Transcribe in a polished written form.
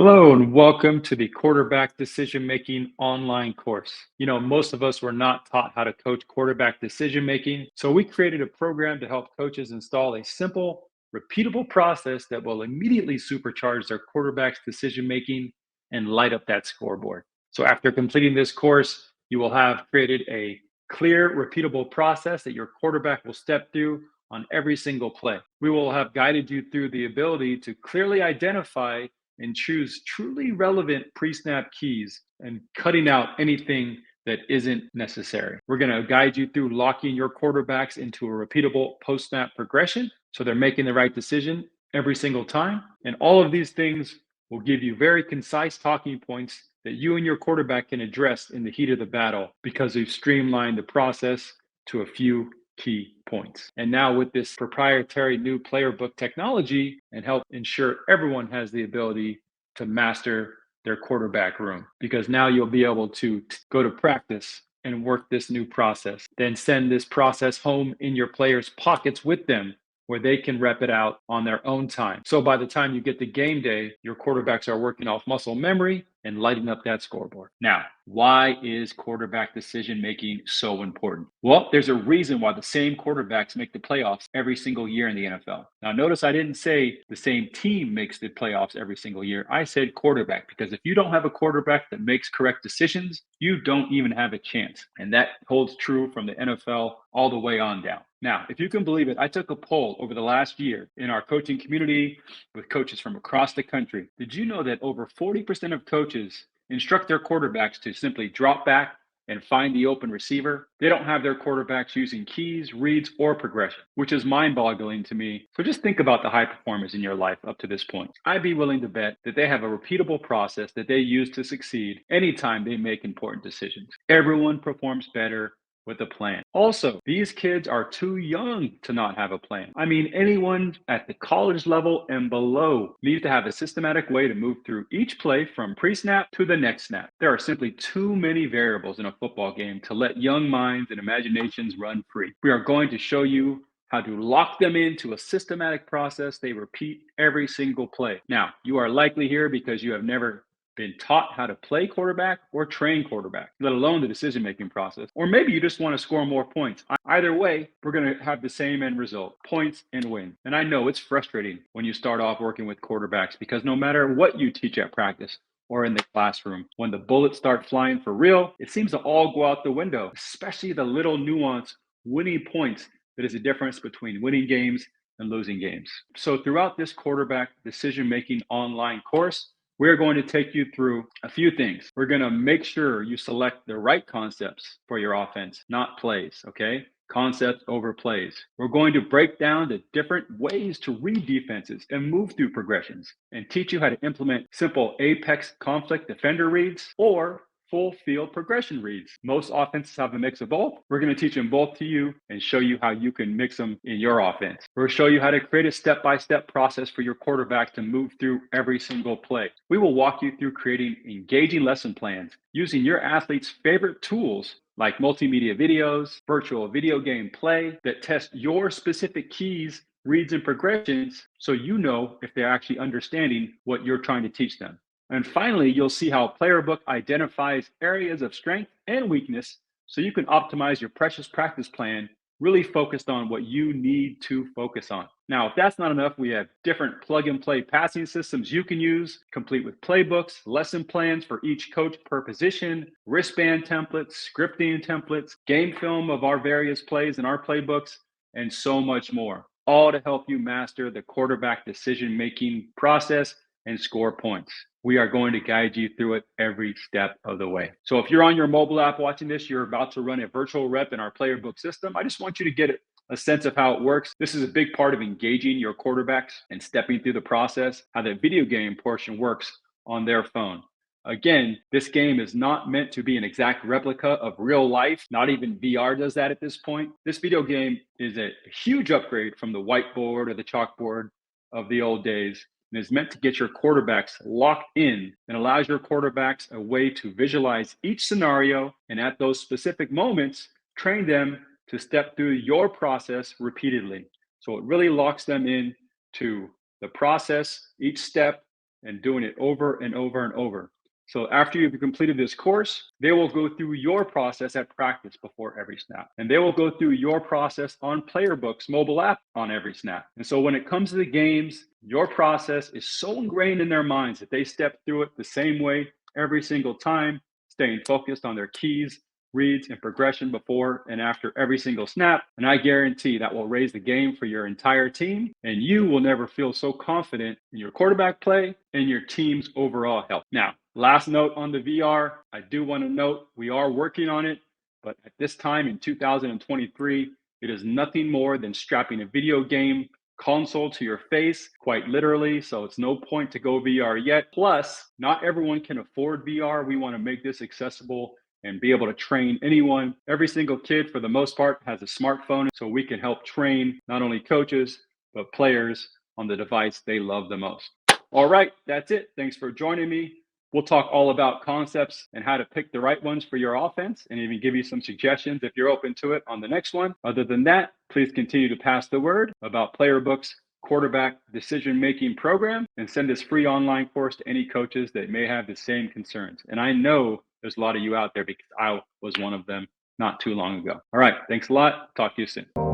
Hello and welcome to the quarterback decision making online course. Most of us were not taught how to coach quarterback decision making. So we created a program to help coaches install a simple, repeatable process that will immediately supercharge their quarterback's decision making and light up that scoreboard. So after completing this course, you will have created a clear, repeatable process that your quarterback will step through on every single play. We will have guided you through the ability to clearly identify and choose truly relevant pre-snap keys and cutting out anything that isn't necessary. We're going to guide you through locking your quarterbacks into a repeatable post-snap progression so they're making the right decision every single time. And all of these things will give you very concise talking points that you and your quarterback can address in the heat of the battle because we've streamlined the process to a few key points. And now with this proprietary new player book technology and help ensure everyone has the ability to master their quarterback room, because now you'll be able to go to practice and work this new process, then send this process home in your players' pockets with them where they can rep it out on their own time. So by the time you get to game day, your quarterbacks are working off muscle memory and lighting up that scoreboard. Now, why is quarterback decision making so important? Well, there's a reason why the same quarterbacks make the playoffs every single year in the NFL. Now, notice I didn't say the same team makes the playoffs every single year. I said quarterback, because if you don't have a quarterback that makes correct decisions, you don't even have a chance. And that holds true from the NFL all the way on down. Now, if you can believe it, I took a poll over the last year in our coaching community with coaches from across the country. Did you know that over 40% of coaches instruct their quarterbacks to simply drop back and find the open receiver? They don't have their quarterbacks using keys, reads, or progression, which is mind-boggling to me. So just think about the high performers in your life up to this point. I'd be willing to bet that they have a repeatable process that they use to succeed anytime they make important decisions. Everyone performs better with a plan. Also, these kids are too young to not have a plan. I mean, anyone at the college level and below needs to have a systematic way to move through each play from pre-snap to the next snap. There are simply too many variables in a football game to let young minds and imaginations run free. We are going to show you how to lock them into a systematic process they repeat every single play. Now, you are likely here because you have never been taught how to play quarterback or train quarterback, let alone the decision-making process. Or maybe you just want to score more points. Either way, we're going to have the same end result, points and win. And I know it's frustrating when you start off working with quarterbacks because no matter what you teach at practice or in the classroom, when the bullets start flying for real, it seems to all go out the window, especially the little nuance winning points that is the difference between winning games and losing games. So throughout this quarterback decision-making online course, we're going to take you through a few things. We're going to make sure you select the right concepts for your offense, not plays, okay? Concepts over plays. We're going to break down the different ways to read defenses and move through progressions and teach you how to implement simple apex conflict defender reads or full field progression reads. Most offenses have a mix of both. We're going to teach them both to you and show you how you can mix them in your offense. We'll show you how to create a step-by-step process for your quarterback to move through every single play. We will walk you through creating engaging lesson plans using your athlete's favorite tools like multimedia videos, virtual video game play that test your specific keys, reads, and progressions so you know if they're actually understanding what you're trying to teach them. And finally, you'll see how Player Book identifies areas of strength and weakness so you can optimize your precious practice plan, really focused on what you need to focus on. Now, if that's not enough, we have different plug-and-play passing systems you can use, complete with playbooks, lesson plans for each coach per position, wristband templates, scripting templates, game film of our various plays in our playbooks, and so much more, all to help you master the quarterback decision-making process and score points. We are going to guide you through it every step of the way. So if you're on your mobile app watching this, you're about to run a virtual rep in our player book system. I just want you to get a sense of how it works. This is a big part of engaging your quarterbacks and stepping through the process, how the video game portion works on their phone. Again, this game is not meant to be an exact replica of real life. Not even VR does that at this point. This video game is a huge upgrade from the whiteboard or the chalkboard of the old days. And is meant to get your quarterbacks locked in and allows your quarterbacks a way to visualize each scenario and at those specific moments, train them to step through your process repeatedly. So it really locks them in to the process, each step, and doing it over and over and over. So after you've completed this course, they will go through your process at practice before every snap. And they will go through your process on Playerbook's mobile app on every snap. And so when it comes to the games, your process is so ingrained in their minds that they step through it the same way every single time, staying focused on their keys, reads, and progression before and after every single snap. And I guarantee that will raise the game for your entire team. And you will never feel so confident in your quarterback play and your team's overall health. Now, last note on the VR, I do want to note we are working on it, but at this time in 2023, it is nothing more than strapping a video game console to your face, quite literally. So it's no point to go VR yet. Plus, not everyone can afford VR. We want to make this accessible and be able to train anyone. Every single kid, for the most part, has a smartphone, so we can help train not only coaches, but players on the device they love the most. All right, that's it. Thanks for joining me. We'll talk all about concepts and how to pick the right ones for your offense, and even give you some suggestions if you're open to it on the next one. Other than that, please continue to pass the word about Playerbook's quarterback decision-making program, and send this free online course to any coaches that may have the same concerns. And I know there's a lot of you out there because I was one of them not too long ago. All right, thanks a lot. Talk to you soon.